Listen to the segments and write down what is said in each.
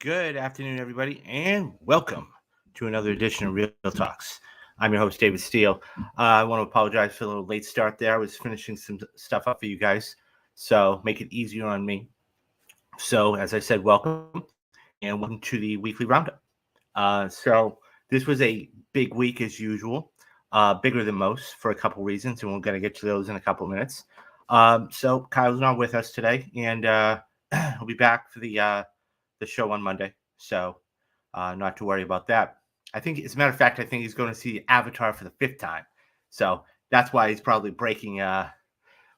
Good afternoon, everybody, and welcome to another edition of Real Talks. I'm your host, David Steele. I want to apologize for a little late start there. I was finishing some stuff up for you guys, so make it easier on me. So, as I said, welcome, and welcome to the weekly roundup. So, this was a big week as usual, bigger than most for a couple reasons, and we're going to get to those in a couple of minutes. So, Kyle's not with us today, and he'll be back for the show on Monday. So, not to worry about that. I think, as a matter of fact, I think he's going to see Avatar for the fifth time. So that's why he's probably breaking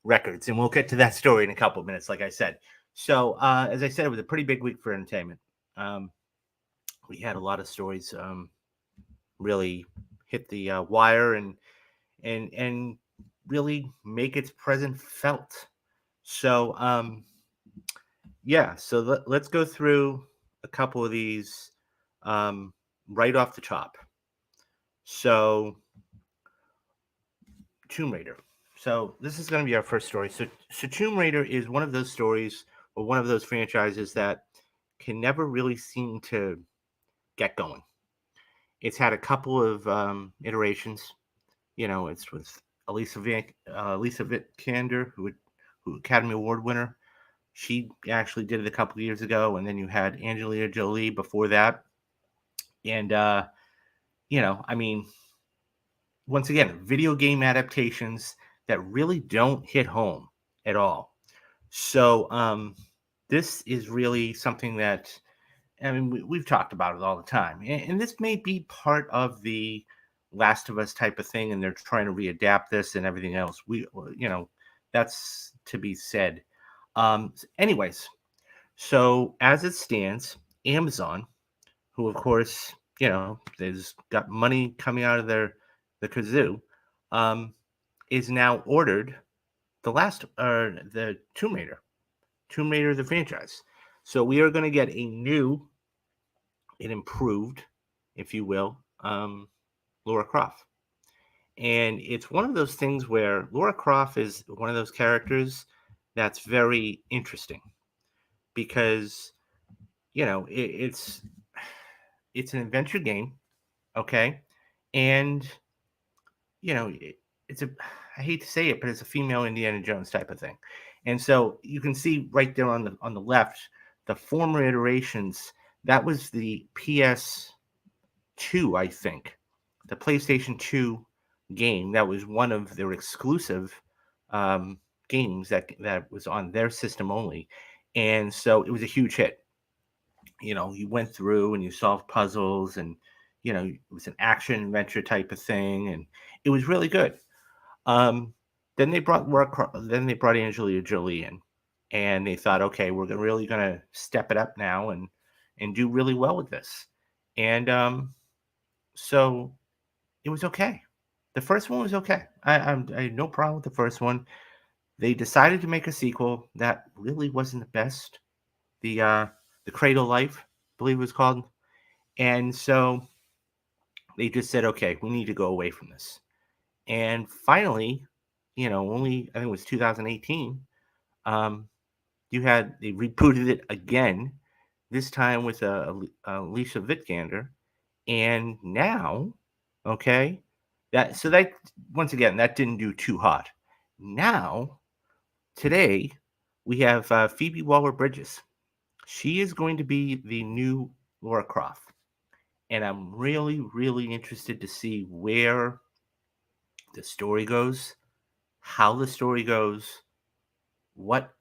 records. And we'll get to that story in a couple of minutes, like I said. So, as I said, it was a pretty big week for entertainment. Um, we had a lot of stories really hit the wire and really make its presence felt. So, so let's go through a couple of these um, right off the top. So, Tomb Raider. So, this is going to be our first story. So Tomb Raider is one of those stories or one of those franchises that can never really seem to get going. It's had a couple of iterations. You know, it's with Lisa Vikander, who Academy Award winner. She actually did it a couple of years ago, and then you had Angelina Jolie before that. And I mean, once again, video game adaptations that really don't hit home at all. So this is really something that we've talked about it all the time, and this may be part of the Last of Us type of thing, and they're trying to readapt this and everything else. That's to be said. Anyways, so as it stands, Amazon, who of course there's got money coming out of the kazoo, is now ordered the Tomb Raider the franchise. So we are going to get a new and improved, if you will, Laura Croft. And it's one of those things where Laura Croft is one of those characters that's very interesting because it's an adventure game, okay, and it's a I hate to say it, but it's a female Indiana Jones type of thing. And so you can see right there on the left, the former iterations, that was the PS2, I think. The PlayStation 2 game, that was one of their exclusive games that was on their system only. And so it was a huge hit. You went through and you solved puzzles and it was an action adventure type of thing, and it was really good. Um, then they brought Angelina Jolie in, and they thought, okay, we're really gonna step it up now and do really well with this. And so it was okay. The first one was okay. I had no problem with the first one. They decided to make a sequel that really wasn't the best. The Cradle Life, I believe it was called, and so they just said, okay, we need to go away from this. And finally, only I think it was 2018. They rebooted it again, this time with Lisa Vikander, and now, okay, that once again that didn't do too hot. Now, today, we have Phoebe Waller-Bridges. She is going to be the new Laura Croft, and I'm really, really interested to see where the story goes, how the story goes, what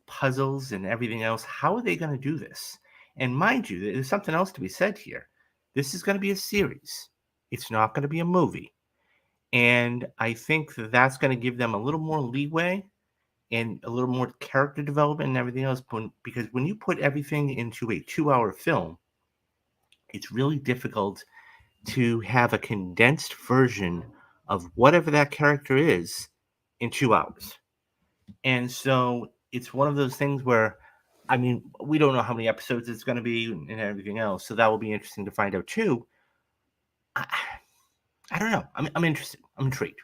puzzles and everything else. How are they going to do this? And mind you, there's something else to be said here. This is going to be a series. It's not going to be a movie. And I think that's going to give them a little more leeway and a little more character development and everything else. Because when you put everything into a 2-hour film, it's really difficult to have a condensed version of whatever that character is in 2 hours. And so it's one of those things where, we don't know how many episodes it's going to be and everything else. So that will be interesting to find out too. I don't know. I'm interested. I'm intrigued.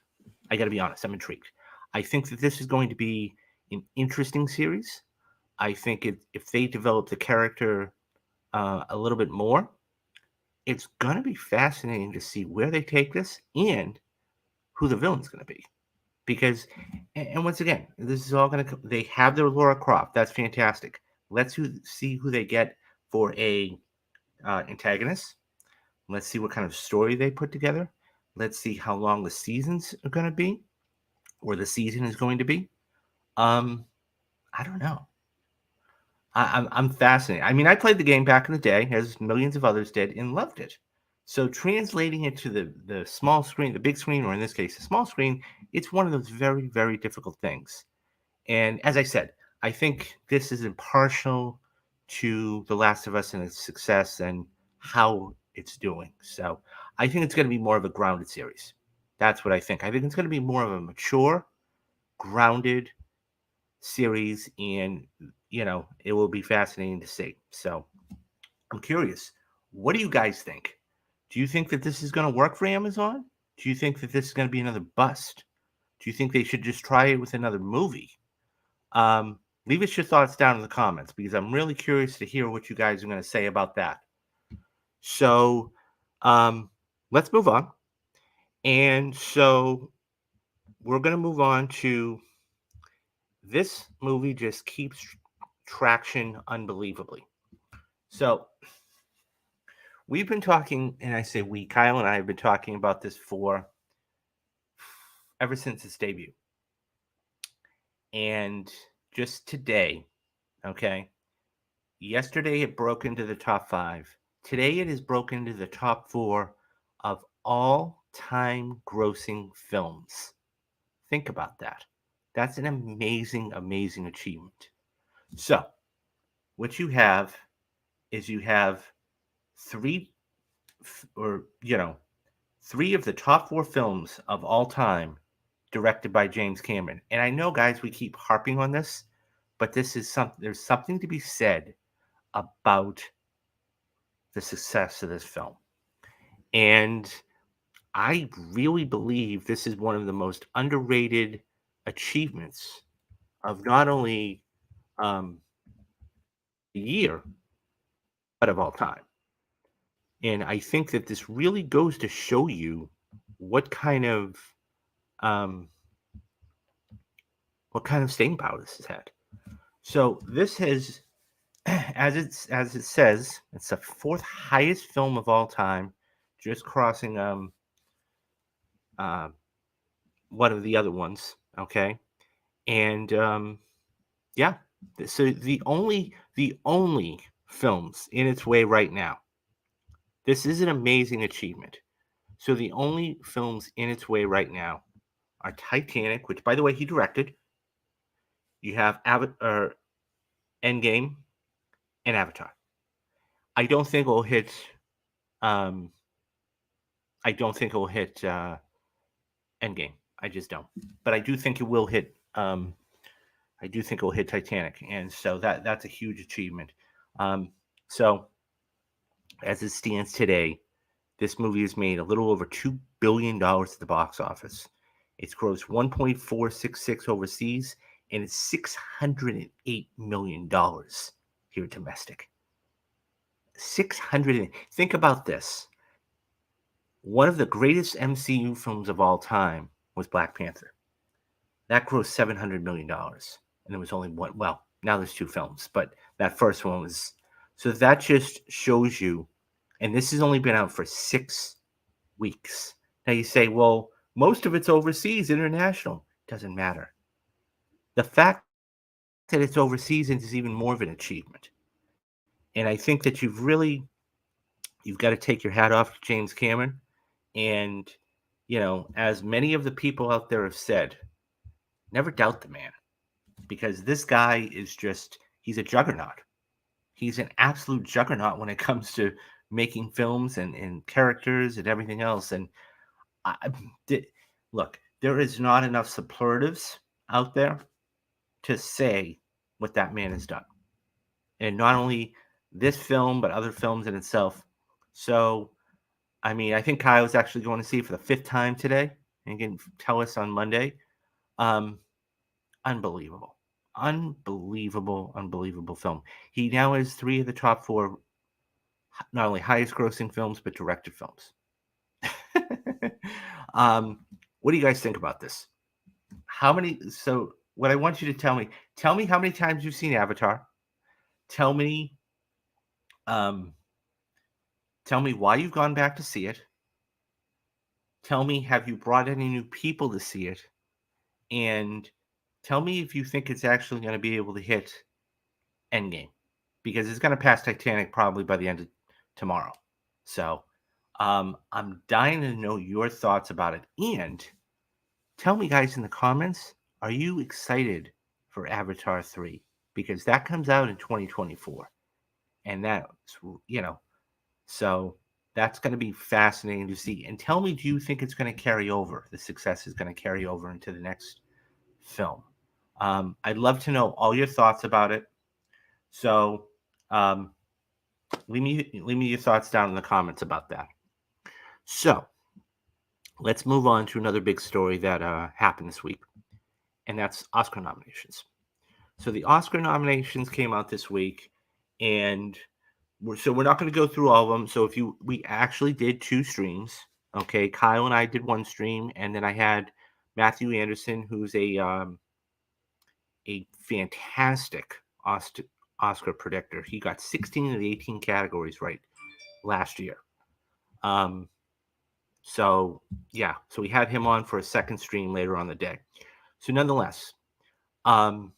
I got to be honest. I'm intrigued. I think that this is going to be an interesting series. I think if they develop the character a little bit more. It's going to be fascinating to see where they take this and who the villain's going to be. Because, and once again, this is all going to, they have their Laura Croft. That's fantastic. See who they get for a antagonist. Let's see what kind of story they put together. Let's see how long the seasons are going to be, or the season is going to be. Um, I don't know. I'm fascinated. I mean, I played the game back in the day, as millions of others did, and loved it. So translating it to the small screen, the big screen, or in this case, the small screen, it's one of those very, very difficult things. And as I said, I think this is impartial to The Last of Us and its success and how it's doing. So I think it's going to be more of a grounded series. That's what I think. I think it's going to be more of a mature, grounded series, and it will be fascinating to see. So I'm curious, what do you guys think? Do you think that this is going to work for Amazon? Do you think that this is going to be another bust? Do you think they should just try it with another movie? Leave us your thoughts down in the comments, because I'm really curious to hear what you guys are going to say about that. So um, let's move on. And so we're going to move on to this movie. Just keeps traction unbelievably. So we've been talking, and I say we, Kyle and I have been talking about this for ever since its debut. And just today, okay, yesterday it broke into the top 5. Today it is broken into the top 4 of all time grossing films. Think about that. That's an amazing, amazing achievement. So, what you have is you have three, or, three of the top 4 films of all time directed by James Cameron. And I know, guys, we keep harping on this, but there's something to be said about the success of this film. And I really believe this is one of the most underrated achievements of not only the year, but of all time. And I think that this really goes to show you what kind of um, staying power this has had. So this has, as it says, it's the 4th highest film of all time, just crossing uh, one of the other ones. Okay, and yeah, so the only films in its way right now. This is an amazing achievement. So the only films in its way right now are Titanic, which, by the way, he directed. You have Endgame and Avatar. I don't think it will hit. Um, I don't think it will hit Endgame. I just don't. But I do think it will hit. I do think it will hit Titanic, and so that's a huge achievement. So as it stands today, this movie has made a little over $2 billion at the box office. It's grossed 1.466 overseas, and it's $608 million here domestic. 600. Think about this. One of the greatest MCU films of all time was Black Panther. That grossed $700 million, and there was only one. Well, now there's 2 films, but that first one was. So that just shows you, and this has only been out for 6 weeks. Now you say, well, most of it's overseas, international. Doesn't matter. The fact that it's overseas is even more of an achievement. And I think that you've got to take your hat off to James Cameron. And, as many of the people out there have said, never doubt the man, because this guy is he's a juggernaut. He's an absolute juggernaut when it comes to making films and characters and everything else. And I, look, there is not enough superlatives out there to say what that man has done. And not only this film, but other films in itself. So, I mean, I think Kyle's actually going to see it for the 5th time today, and he can tell us on Monday. Unbelievable. Unbelievable film. He now has 3 of the top 4 not only highest grossing films, but directed films. um, what do you guys think about this? How many? So, what I want you to tell me how many times you've seen Avatar. Tell me, um, tell me why you've gone back to see it. Tell me, have you brought any new people to see it? And tell me if you think it's actually going to be able to hit Endgame, because it's going to pass Titanic probably by the end of tomorrow. So, I'm dying to know your thoughts about it. And tell me, guys, in the comments, are you excited for Avatar 3? Because that comes out in 2024. And that's, you know, so that's going to be fascinating to see. And tell me, do you think it's going to carry over? The success is going to carry over into the next film. I'd love to know all your thoughts about it. So um, leave me your thoughts down in the comments about that. So let's move on to another big story that happened this week, and that's Oscar nominations. So the Oscar nominations came out this week, and we're not going to go through all of them. So we actually did two streams. Okay, Kyle and I did one stream, and then I had Matthew Anderson, who's a fantastic Oscar predictor. He got 16 of the 18 categories right last year. Um, so yeah, so we had him on for a second stream later on the day. So nonetheless, um,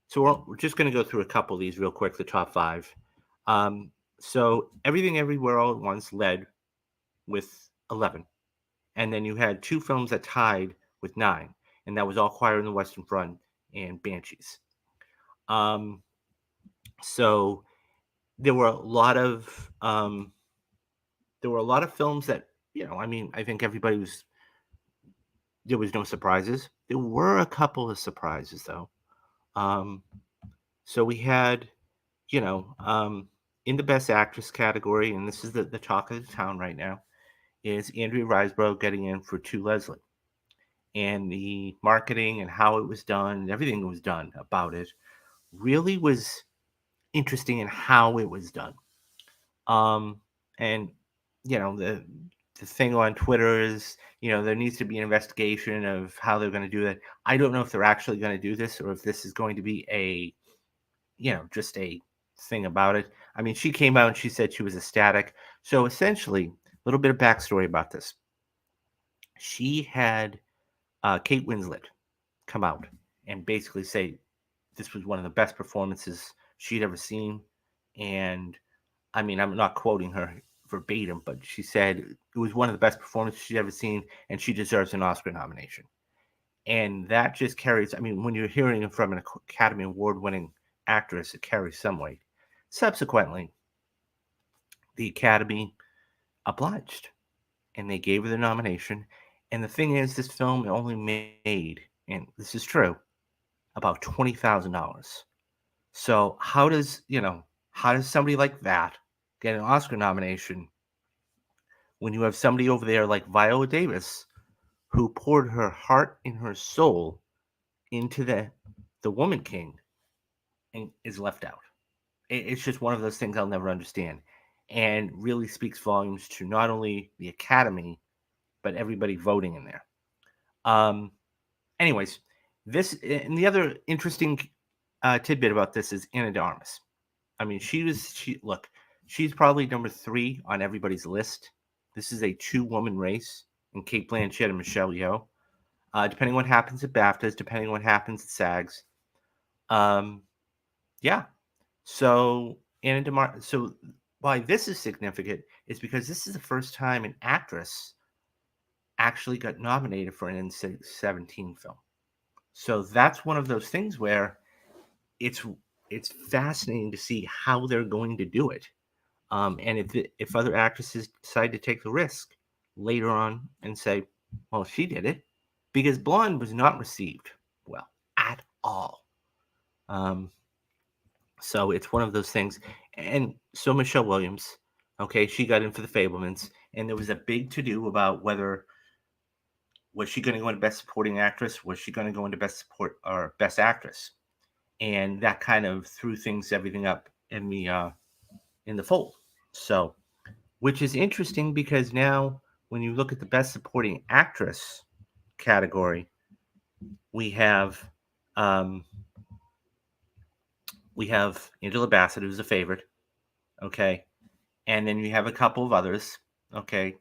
so we're just going to go through a couple of these real quick, the top five. So Everything Everywhere All at Once led with 11. And then you had two films that tied with 9. And that was All Quiet on the Western Front and Banshees. So there were a lot of films that, I mean, I think there was no surprises. There were a couple of surprises though. Um, so we had, in the Best Actress category, and this is the talk of the town right now, is Andrea Riseborough getting in for To Leslie. And the marketing and how it was done and everything that was done about it really was interesting in how it was done. And the thing on Twitter is, there needs to be an investigation of how they're going to do that. I don't know if they're actually going to do this or if this is going to be just a thing about it. I mean, she came out and she said she was ecstatic. So essentially, a little bit of backstory about this. She had Kate Winslet come out and basically say this was one of the best performances she'd ever seen. And I mean, I'm not quoting her verbatim, but she said it was one of the best performances she'd ever seen, and she deserves an Oscar nomination. And that just carries, I mean, when you're hearing it from an Academy Award winning actress, it carries some weight. Subsequently, the Academy obliged and they gave her the nomination. And the thing is, this film only made, and this is true, about $20,000. So how does somebody like that get an Oscar nomination when you have somebody over there like Viola Davis who poured her heart and her soul into the Woman King and is left out? It's just one of those things I'll never understand, and really speaks volumes to not only the Academy but everybody voting in there. Um, anyways, this and the other interesting tidbit about this is Anna de Armas. I mean, she's probably number 3 on everybody's list. This is a 2-woman race, and Kate Blanchett and Michelle Yeoh. Depending on what happens at BAFTAs, depending on what happens at SAGs. Yeah. So so why this is significant is because this is the first time an actress actually got nominated for an N-17 film. So that's one of those things where it's it's fascinating to see how they're going to do it. And if other actresses decide to take the risk later on and say, well, she did it, because Blonde was not received well at all. So it's one of those things. And so Michelle Williams, okay, she got in for the Fablemans, and there was a big to do about whether was she going to go into Best Supporting Actress, was she going to go into Best Support or Best Actress, and that kind of threw everything up in the fold. So, which is interesting because now when you look at the Best Supporting Actress category, we have um, we have Angela Bassett, who's a favorite. Okay, and then you have a couple of others. Okay,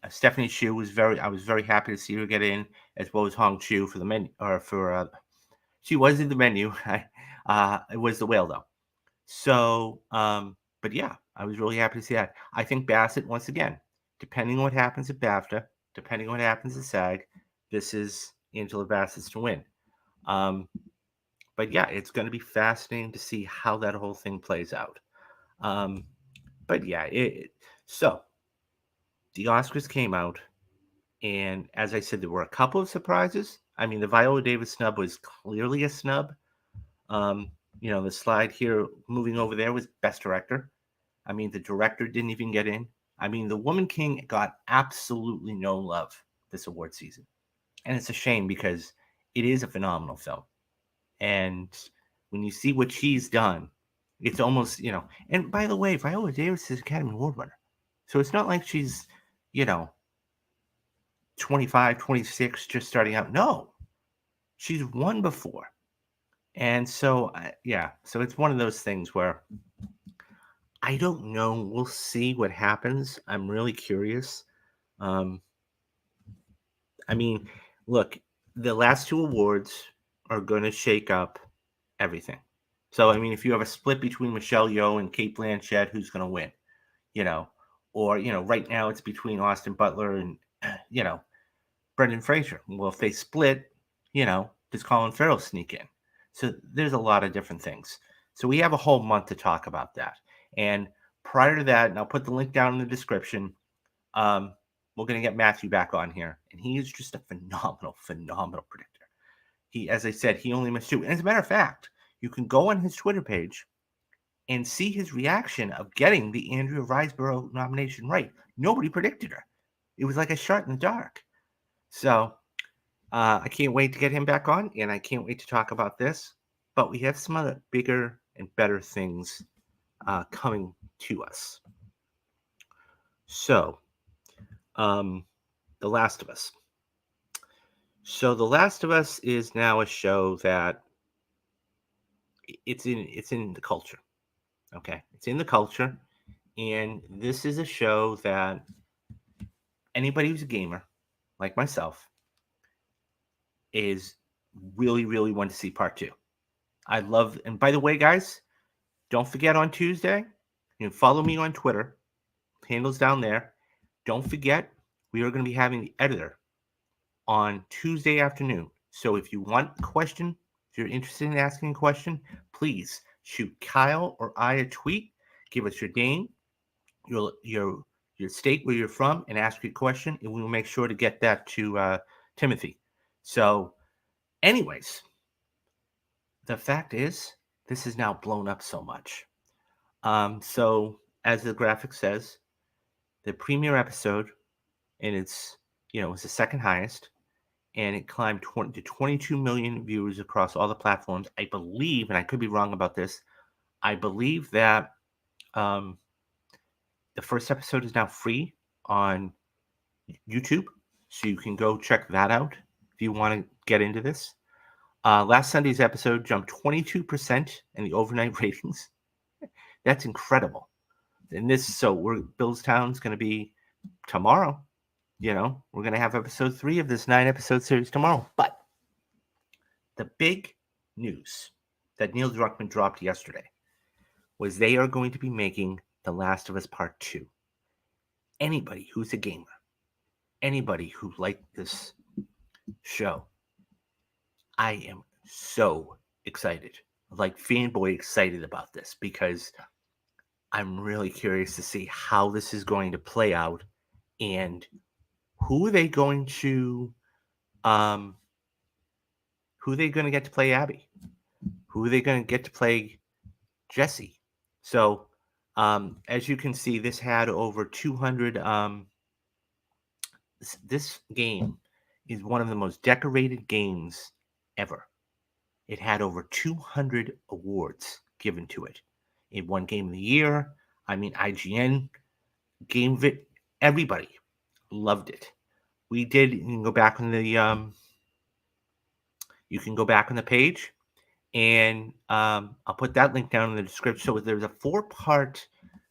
Stephanie Hsu was very. I was very happy to see her get in, as well as Hong Chu for the menu, or for she was in the menu. It was the whale though. So, but yeah, I was really happy to see that. I think Bassett, once again, depending on what happens at BAFTA, depending on what happens at SAG, this is Angela Bassett's to win. Um, but yeah, it's going to be fascinating to see how that whole thing plays out. Um, but yeah, so the Oscars came out, and as I said, there were a couple of surprises. I mean, the Viola Davis snub was clearly a snub. Um, the slide here moving over there was Best Director. I mean, the director didn't even get in. I mean, The Woman King got absolutely no love this award season. And it's a shame because it is a phenomenal film. And when you see what she's done, it's almost, and by the way, Viola Davis is Academy Award winner. So it's not like she's, you know, 25, 26, just starting out. No, she's won before. And so, yeah, so it's one of those things where I don't know. We'll see what happens. I'm really curious. Um, I mean, look, the last two awards are going to shake up everything. So, I mean, if you have a split between Michelle Yeoh and Kate Blanchett, who's going to win? You know, or right now it's between Austin Butler and you know Brendan Fraser. Well, if they split, does Colin Farrell sneak in? So there's a lot of different things. So we have a whole month to talk about that. And prior to that, and I'll put the link down in the description. Um, we're going to get Matthew back on here, and he is just a phenomenal, phenomenal predictor. As I said, he only missed two. And as a matter of fact, you can go on his Twitter page and see his reaction of getting the Andrea Riseborough nomination right. Nobody predicted her. It was like a shot in the dark. So I can't wait to get him back on, and I can't wait to talk about this. But we have some other bigger and better things coming to us. So, The Last of Us. So, The Last of Us is now a show that it's in the culture. Okay, it's in the culture, and this is a show that anybody who's a gamer, like myself, is really, really want to see part two. I love, and by the way, guys, don't forget on Tuesday, you can follow me on Twitter, handles down there. Don't forget, we are going to be having the editor on Tuesday afternoon. So if you want a question, if you're interested in asking a question, please shoot Kyle or I a tweet. Give us your name, your state where you're from, and ask your question, and we will make sure to get that to Timothy. So, anyways, the fact is, this is now blown up so much. So as the graphic says, the premiere episode, and it's the second highest, and it climbed to 22 million viewers across all the platforms. I believe, and I could be wrong about this, I believe that um, the first episode is now free on YouTube, so you can go check that out if you want to get into this. Last Sunday's episode jumped 22% in the overnight ratings. That's incredible. And Billstown's going to be tomorrow. We're going to have episode 3 of this 9-episode series tomorrow. But the big news that Neil Druckmann dropped yesterday was they are going to be making The Last of Us Part 2. Anybody who's a gamer, anybody who liked this show, I am so excited, like fanboy excited about this, because I'm really curious to see how this is going to play out, and who are they going to get to play Abby? Who are they going to get to play Jesse? So, as you can see, this had over 200. This game is one of the most decorated games ever. It had over 200 awards given to it. It won Game of the Year. I mean, IGN, GameVit, everybody loved it. We did. You can go back on the page, and I'll put that link down in the description. So there's a 4-part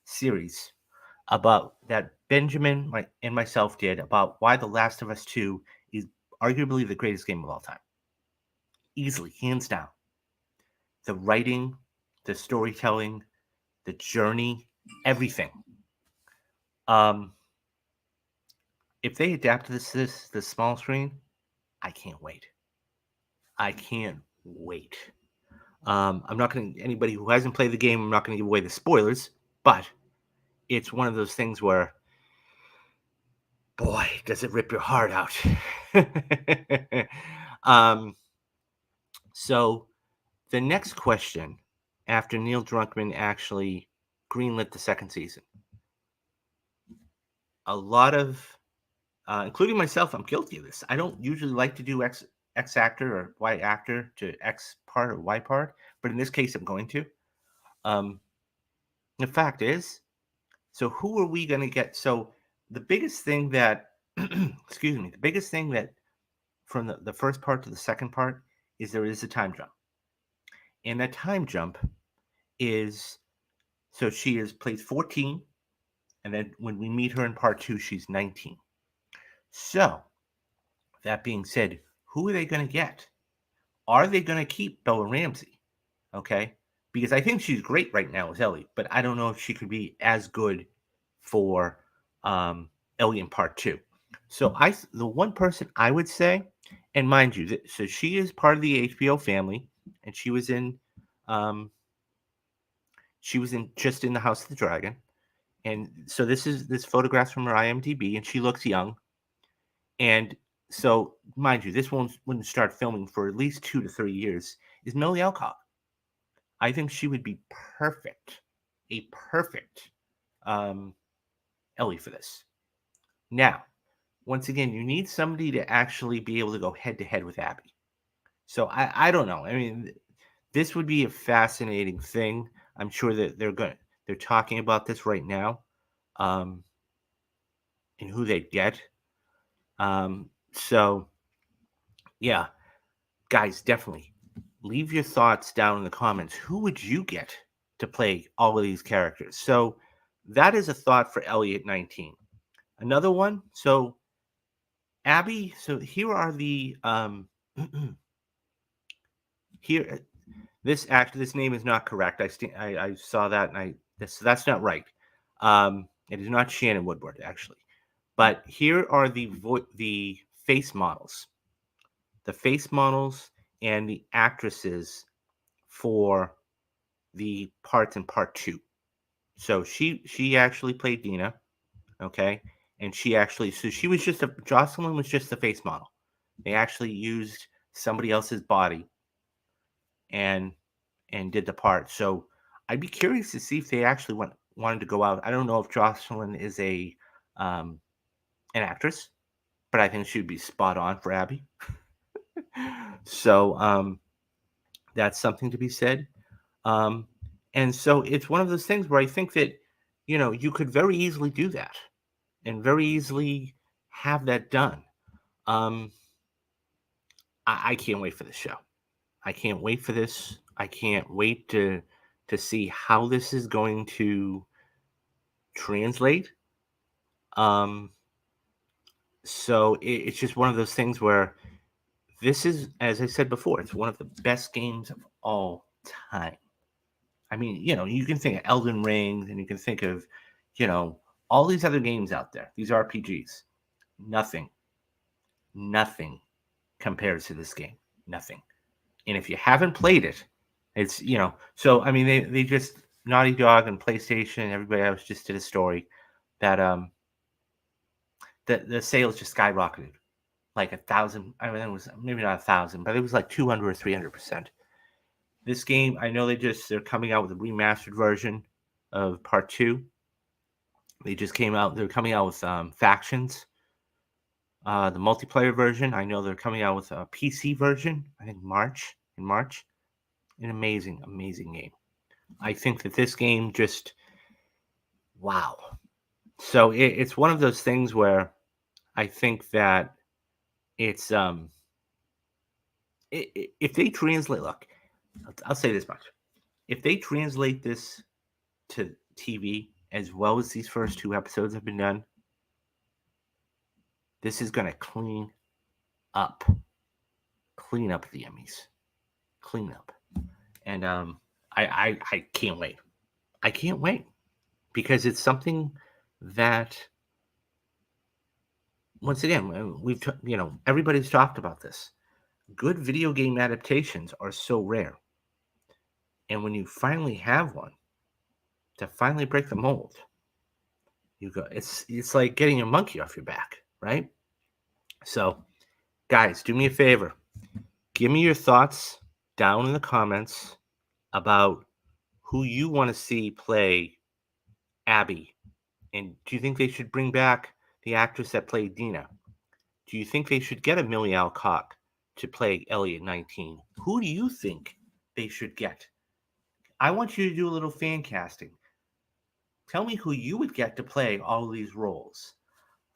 series about that Benjamin and myself did about why The Last of Us 2 is arguably the greatest game of all time. Easily, hands down. The writing, the storytelling, the journey, everything. If they adapt this small screen, I can't wait. I can't wait. I'm not going to, anybody who hasn't played the game, I'm not going to give away the spoilers, but it's one of those things where, boy, does it rip your heart out. um, so the next question, after Neil Druckmann actually greenlit the second season, a lot of, including myself, I'm guilty of this. I don't usually like to do X actor or Y actor to X part or Y part, but in this case, I'm going to. The fact is, so who are we going to get? So the biggest thing that, excuse me, the biggest thing that from the first part to the second part is there is a time jump. And that time jump is, so she plays 14, and then when we meet her in part 2, she's 19. So that being said, who are they going to get? Are they going to keep Bella Ramsey? Okay. Because I think she's great right now as Ellie, but I don't know if she could be as good for Ellie in part 2. So the one person I would say, and mind you, so she is part of the HBO family, and she was in just in the House of the Dragon, and so this photograph's from her IMDb, and she looks young, and so mind you, this wouldn't start filming for at least 2 to 3 years. Is Millie Alcock? I think she would be a perfect Ellie for this. Now, once again, you need somebody to actually be able to go head to head with Abby. So I don't know. I mean, this would be a fascinating thing. I'm sure that they're talking about this right now, and who they get. So yeah, guys, definitely leave your thoughts down in the comments. Who would you get to play all of these characters? So that is a thought for Ellie at 19. Another one. So Abby. So here are the here. This name is not correct. I saw that, and that's not right. It is not Shannon Woodward actually, but here are the face models, and the actresses for the parts in part 2. So she actually played Dina, okay, and she was Jocelyn was just the face model. They actually used somebody else's body and did the part. So I'd be curious to see if they actually wanted to go out. I don't know if Jocelyn is an actress, but I think she would be spot on for Abby. So that's something to be said. And so it's one of those things where I think that you could very easily do that and very easily have that done. Um, I can't wait for this show. I can't wait for this. I can't wait to see how this is going to translate. Um, so it's just one of those things where this is, as I said before, it's one of the best games of all time. I mean, you can think of Elden Ring, and you can think of, all these other games out there, these RPGs. Nothing, nothing compares to this game. Nothing. And if you haven't played it, it's, so I mean, they just, Naughty Dog and PlayStation, everybody else just did a story that the sales just skyrocketed like 1,000. I mean, it was maybe not 1,000, but it was like 200 or 300%. This game, I know they're coming out with a remastered version of part 2. They're coming out with factions. The multiplayer version, I know they're coming out with a PC version, I think in March. An amazing, amazing game. I think that this game just, Wow. So it's one of those things where I think that it's if they translate, look, I'll say this much: if they translate this to TV as well as these first two episodes have been done, this is going to up, clean up the Emmys, clean up, and I can't wait. I can't wait because it's something that once again everybody's talked about this. Good video game adaptations are so rare, and when you finally have one to finally break the mold, it's like getting a monkey off your back, right? So, guys, do me a favor. Give me your thoughts down in the comments about who you want to see play Abby. And do you think they should bring back the actress that played Dina? Do you think they should get Amelia Alcock to play Elliot 19? Who do you think they should get? I want you to do a little fan casting. Tell me who you would get to play all of these roles.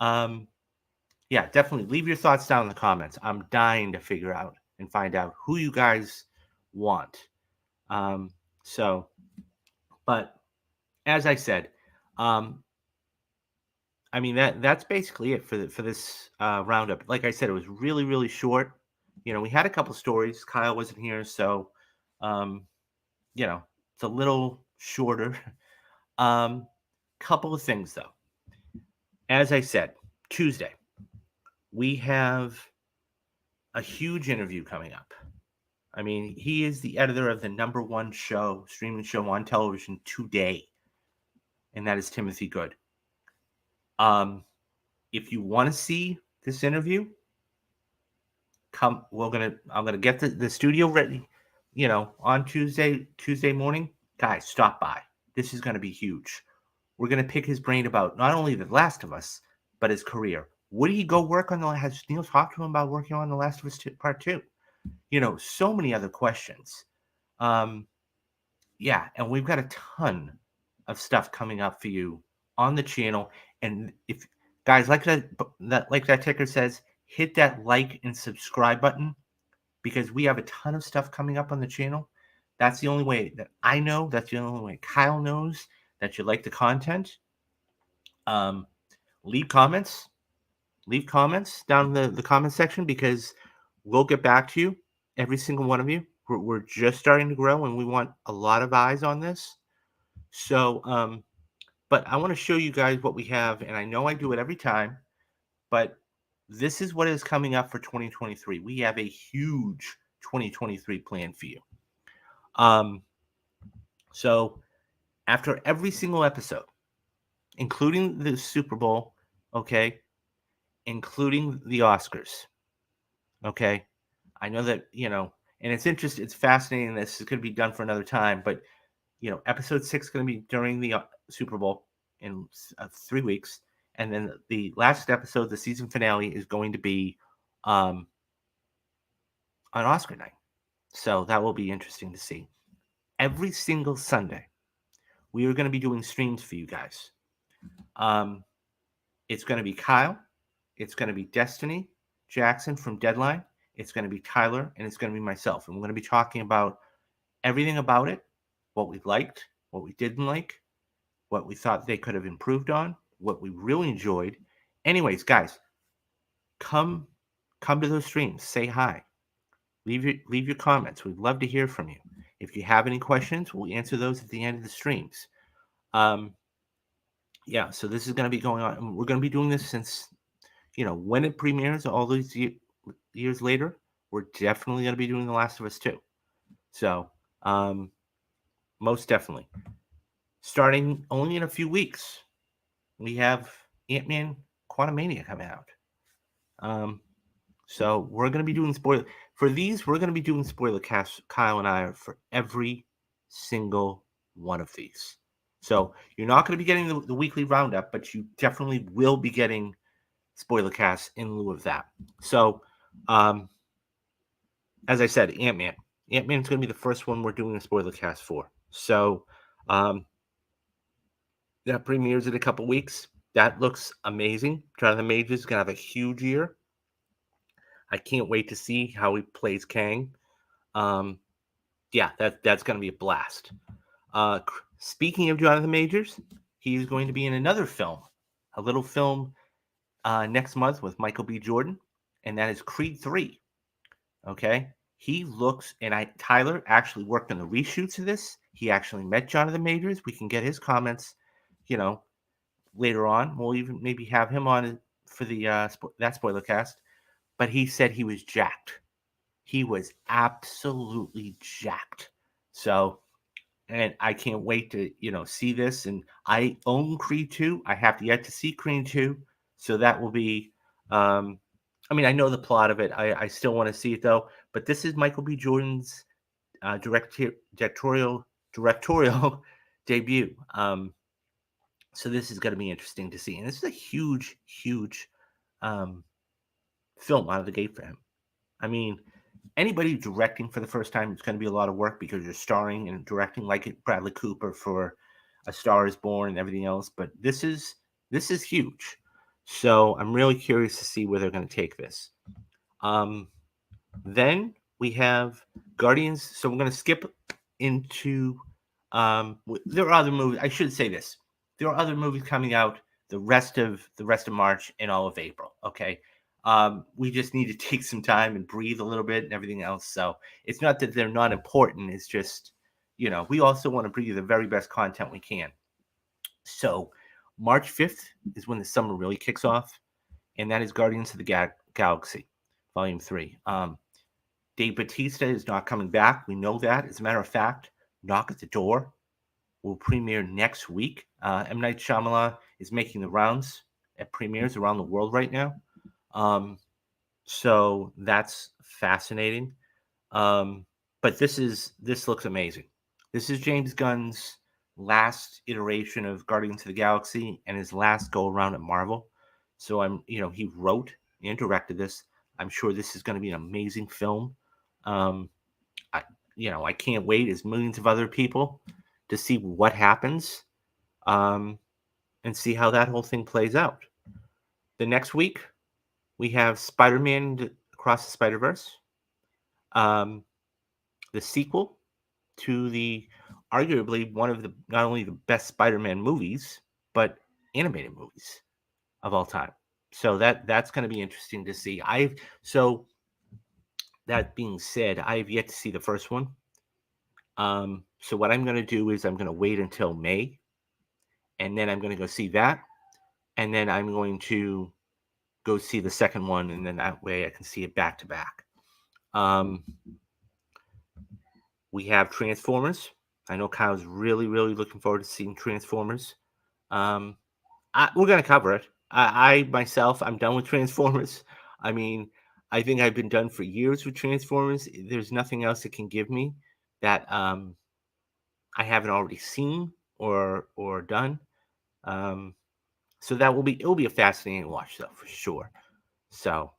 Yeah, definitely leave your thoughts down in the comments. I'm dying to figure out and find out who you guys want. Um, so, but as I said, um, I mean that's basically it for this roundup. Like I said, it was really short. We had a couple stories. Kyle wasn't here, so um, it's a little shorter. Couple of things though. As I said, Tuesday we have a huge interview coming up. I mean, he is the editor of the number one streaming show on television today, and that is Timothy Good. Um, if you want to see this interview, come. I'm gonna get the studio ready. On Tuesday morning, guys, stop by. This is gonna be huge. We're gonna pick his brain about not only The Last of Us, but his career. Would he go work on Has Neil talked to him about working on The Last of Us Part 2? So many other questions. Um, yeah, and we've got a ton of stuff coming up for you on the channel. And if guys like that ticker says, hit that like and subscribe button because we have a ton of stuff coming up on the channel. That's the only way that I know. That's the only way Kyle knows that you like the content. Um, leave comments. Leave comments down in the comment section because we'll get back to you, every single one of you. We're just starting to grow and we want a lot of eyes on this. So, but I want to show you guys what we have. And I know I do it every time, but this is what is coming up for 2023. We have a huge 2023 plan for you. So after every single episode, including the Super Bowl, okay, including the Oscars, okay, I know that, and it's interesting, it's fascinating. This is going to be done for another time, but, episode 6 is going to be during the Super Bowl in 3 weeks. And then the last episode, the season finale, is going to be on Oscar night. So that will be interesting to see. Every single Sunday, we are going to be doing streams for you guys. It's going to be Kyle. It's going to be Destiny Jackson from Deadline. It's going to be Tyler, and it's going to be myself. And we're going to be talking about everything about it, what we liked, what we didn't like, what we thought they could have improved on, what we really enjoyed. Anyways, guys, come to those streams. Say hi. Leave your comments. We'd love to hear from you. If you have any questions, we'll answer those at the end of the streams. Yeah, so this is going to be going on. We're going to be doing this since, when it premieres all these years later, we're definitely going to be doing The Last of Us 2. So, most definitely. Starting only in a few weeks, we have Ant-Man Quantumania coming out. So we're going to be doing spoiler for these. We're going to be doing spoiler casts. Kyle and I are for every single one of these. So you're not going to be getting the weekly roundup, but you definitely will be getting spoiler casts in lieu of that. So, as I said, Ant-Man is going to be the first one we're doing a spoiler cast for. So, That premieres in a couple weeks. That looks amazing. Jonathan Majors is gonna have a huge year. I can't wait to see how he plays Kang. Um, yeah, that's gonna be a blast. Speaking of Jonathan Majors, he's going to be in another film, a little film next month with Michael B. Jordan, and that is Creed 3. Okay. He looks, and Tyler actually worked on the reshoots of this. He actually met Jonathan Majors. We can get his comments, you know, later on. We'll even maybe have him on for the that spoiler cast. But he said he was jacked. He was absolutely jacked. So, and I can't wait to see this. And I own Creed 2. I have yet to see Creed 2, so that will be. Um, I mean, I know the plot of it. I still want to see it though. But this is Michael B. Jordan's directorial debut. So this is going to be interesting to see, and this is a huge, huge um, film out of the gate for him. I mean, anybody directing for the first time, it's going to be a lot of work because you're starring and directing like Bradley Cooper for A Star Is Born and everything else. But this is huge. So I'm really curious to see where they're going to take this. Um, Then we have Guardians. So we're going to skip into. There are other movies. I should say this. There are other movies coming out the rest of March and all of April. Okay. We just need to take some time and breathe a little bit and everything else. So it's not that they're not important. It's just, we also want to bring you the very best content we can. So March 5th is when the summer really kicks off, and that is Guardians of the Galaxy, Volume 3. Dave Bautista is not coming back. We know that. As a matter of fact, Knock at the Door will premiere next week. M. Night Shyamalan is making the rounds at premieres around the world right now. So that's fascinating. But this looks amazing. This is James Gunn's last iteration of Guardians of the Galaxy and his last go around at Marvel. So he wrote and directed this. I'm sure this is going to be an amazing film. Um, I can't wait as millions of other people to see what happens, um, and see how that whole thing plays out. The next week we have Spider-Man Across the Spider-Verse, um, the sequel to the arguably one of the not only the best Spider-Man movies but animated movies of all time. So that's going to be interesting to see. So that being said, I've yet to see the first one. So what I'm going to do is I'm going to wait until May, and then I'm going to go see that, and then I'm going to go see the second one, and then that way I can see it back to back. Um, we have Transformers. I know Kyle's really, really looking forward to seeing Transformers. Um, we're going to cover it. I myself, I'm done with Transformers. I mean, I think I've been done for years with Transformers. There's nothing else it can give me that I haven't already seen or done. Um, so it will be a fascinating watch though for sure. So,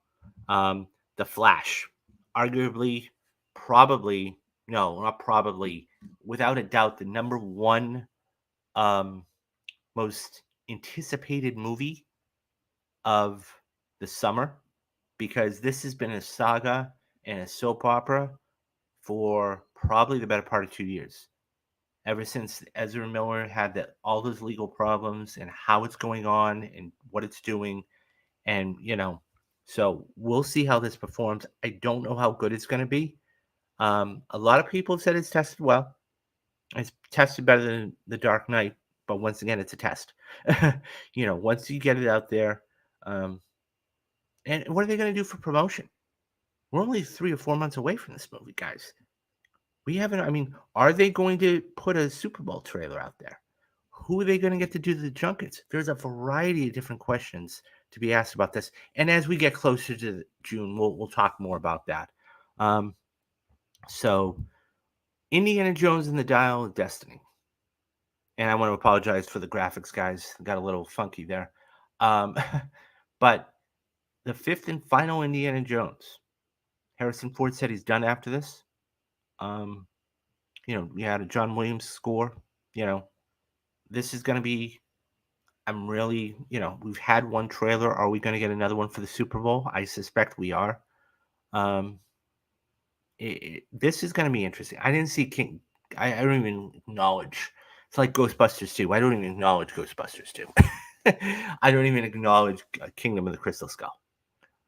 the Flash, arguably, probably no, not probably, without a doubt, the number one um, most anticipated movie of the summer, because this has been a saga and a soap opera for probably the better part of 2 years. Ever since Ezra Miller had all those legal problems and how it's going on and what it's doing, and so we'll see how this performs. I don't know how good it's going to be. A lot of people have said it's tested well. It's tested better than The Dark Knight, but once again, it's a test. Once you get it out there, um, and what are they going to do for promotion? We're only 3 or 4 months away from this movie, guys. We haven't. I mean, are they going to put a Super Bowl trailer out there? Who are they going to get to do the junkets? There's a variety of different questions to be asked about this. And as we get closer to June, we'll talk more about that. Um, so, Indiana Jones and the Dial of Destiny. And I want to apologize for the graphics, guys. Got a little funky there. Um, but the fifth and final Indiana Jones. Harrison Ford said he's done after this. We had a John Williams score. You know, this is going to be I'm really, we've had one trailer. Are we going to get another one for the Super Bowl? I suspect we are. Um, this is going to be interesting. I didn't see King. I don't even acknowledge. It's like Ghostbusters 2. I don't even acknowledge Ghostbusters 2. I don't even acknowledge Kingdom of the Crystal Skull.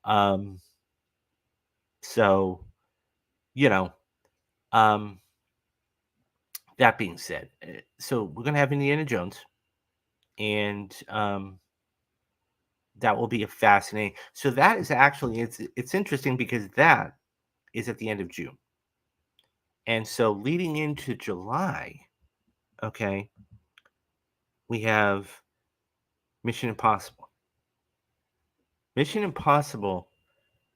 Um, so, you know, um, that being said, so we're going to have Indiana Jones, and that will be a fascinating. So that is actually it's interesting because that is at the end of June, and so leading into July, okay, we have Mission Impossible. Mission Impossible,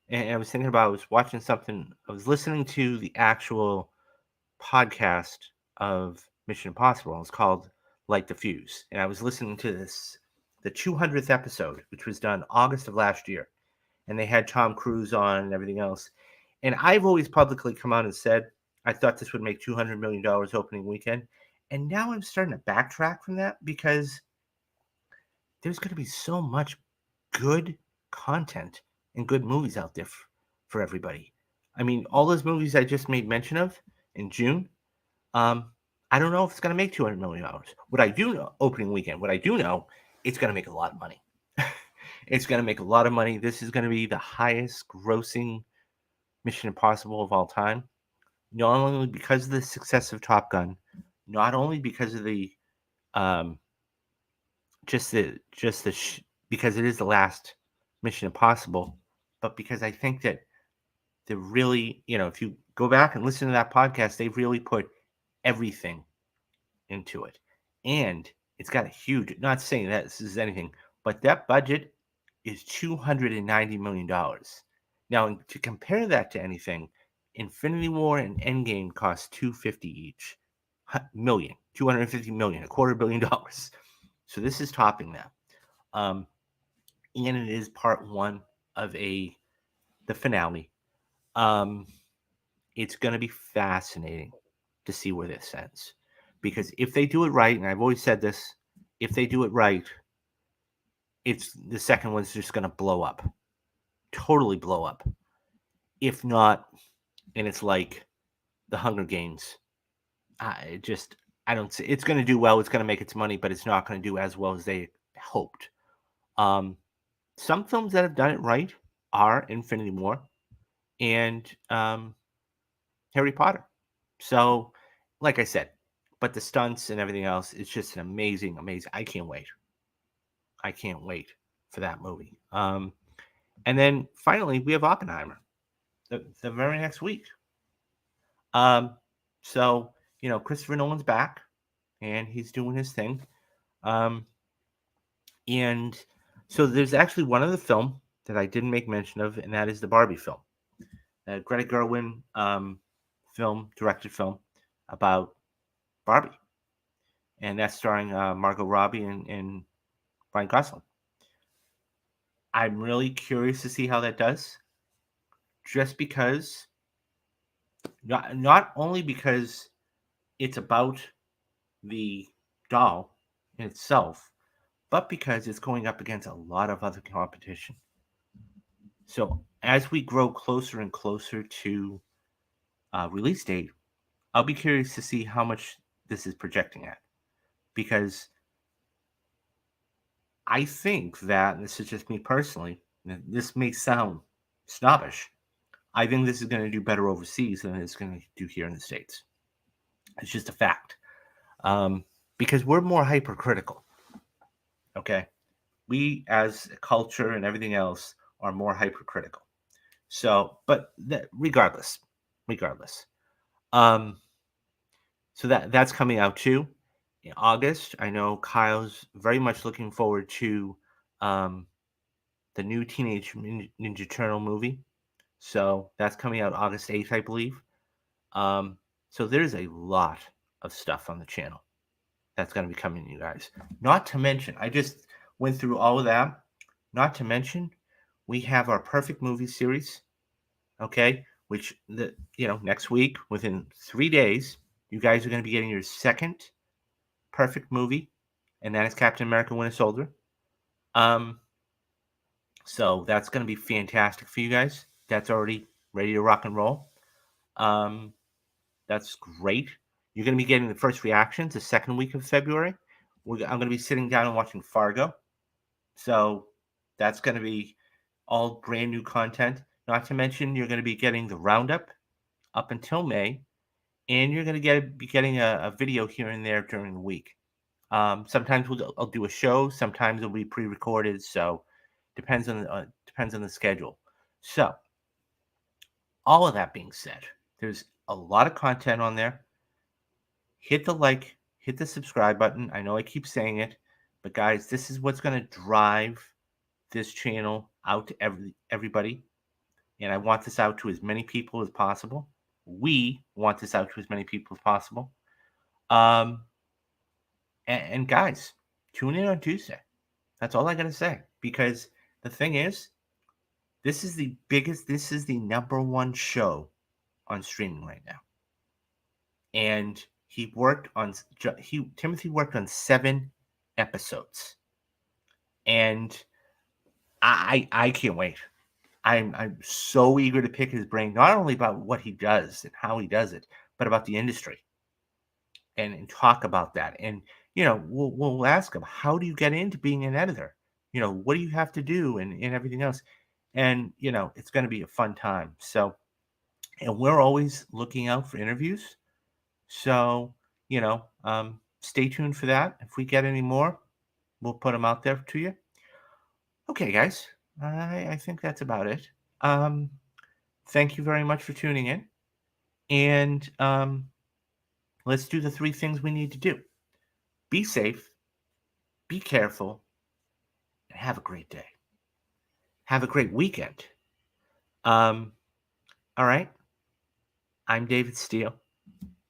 and I was thinking about. I was watching something. I was listening to the actual podcast of Mission Impossible. It's called Light the Fuse, and I was listening to the 200th episode, which was done August of last year, and they had Tom Cruise on and everything else. And I've always publicly come out and said I thought this would make $200 million opening weekend, and now I'm starting to backtrack from that because there's going to be so much good content and good movies out there for everybody. I mean, all those movies I just made mention of in June, um, I don't know if it's going to make $200 million. What I do know, opening weekend, what I do know, it's going to make a lot of money. It's going to make a lot of money. This is going to be the highest grossing Mission Impossible of all time. Not only because of the success of Top Gun, not only because of the um, because it is the last Mission Impossible, but because I think that they're really, if you go back and listen to that podcast, they've really put everything into it. And it's got a huge, not saying that this is anything, but that budget is $290 million. Now, to compare that to anything, Infinity War and Endgame cost 250 each. Million, 250 million, $250 million. So this is topping that. Um, and it is part one of the finale. Um, it's going to be fascinating to see where this ends. Because if they do it right, and I've always said this, if they do it right, it's the second one's just going to blow up, totally blow up. If not, and it's like the Hunger Games, I don't see it's going to do well. It's going to make its money, but it's not going to do as well as they hoped. Um, some films that have done it right are Infinity War and Harry Potter. So, like I said, but the stunts and everything else, it's just an amazing, amazing. I can't wait. I can't wait for that movie. And then finally, we have Oppenheimer the very next week. Um, so, Christopher Nolan's back and he's doing his thing. Um, and so there's actually one other film that I didn't make mention of, and that is the Barbie film. Greta Gerwig directed film about Barbie. And that's starring Margot Robbie and Ryan Gosling. I'm really curious to see how that does, just because not only because it's about the doll in itself, but because it's going up against a lot of other competition. So as we grow closer and closer to release date, I'll be curious to see how much this is projecting at, because I think that, and this is just me personally, this may sound snobbish, I think this is going to do better overseas than it's going to do here in the States. It's just a fact. Because we're more hypercritical. Okay. We, as a culture and everything else, are more hypercritical. So, but regardless. Um, so that's coming out too in August. I know Kyle's very much looking forward to um, the new Teenage Ninja Turtle movie. So that's coming out August 8th, I believe. Um, so there's a lot of stuff on the channel that's going to be coming to you guys. Not to mention, I just went through all of that. Not to mention, we have our perfect movie series, okay? Which next week, within 3 days, you guys are going to be getting your second perfect movie. and that is Captain America: Winter Soldier. Um, so that's going to be fantastic for you guys. That's already ready to rock and roll. Um, that's great. You're going to be getting the first reactions the second week of February. I'm going to be sitting down and watching Fargo. So that's going to be all brand new content. Not to mention, you're going to be getting the Roundup up until May, and you're going to be getting a video here and there during the week. Sometimes I'll do a show. Sometimes it'll be pre-recorded. So depends on the schedule. So all of that being said, there's a lot of content on there. Hit the like, hit the subscribe button. I know I keep saying it, but guys, this is what's going to drive this channel out to everybody, and I want this out to as many people as possible. We want this out to as many people as possible. Um, and guys, tune in on Tuesday. That's all I gotta say. Because the thing is, this is the biggest. This is the number one show on streaming right now, and Timothy worked on 7 episodes, and I can't wait. I'm so eager to pick his brain, not only about what he does and how he does it, but about the industry and talk about that. And we'll ask him, how do you get into being an editor? What do you have to do and everything else? And it's going to be a fun time. So, and we're always looking out for interviews. So, stay tuned for that. If we get any more, we'll put them out there to you. Okay, guys, I think that's about it. Um, Thank you very much for tuning in. And let's do the 3 things we need to do: be safe, be careful, and have a great day. Have a great weekend. All right. I'm David Steele,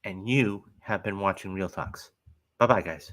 and you have been watching Real Talks. Bye bye, guys.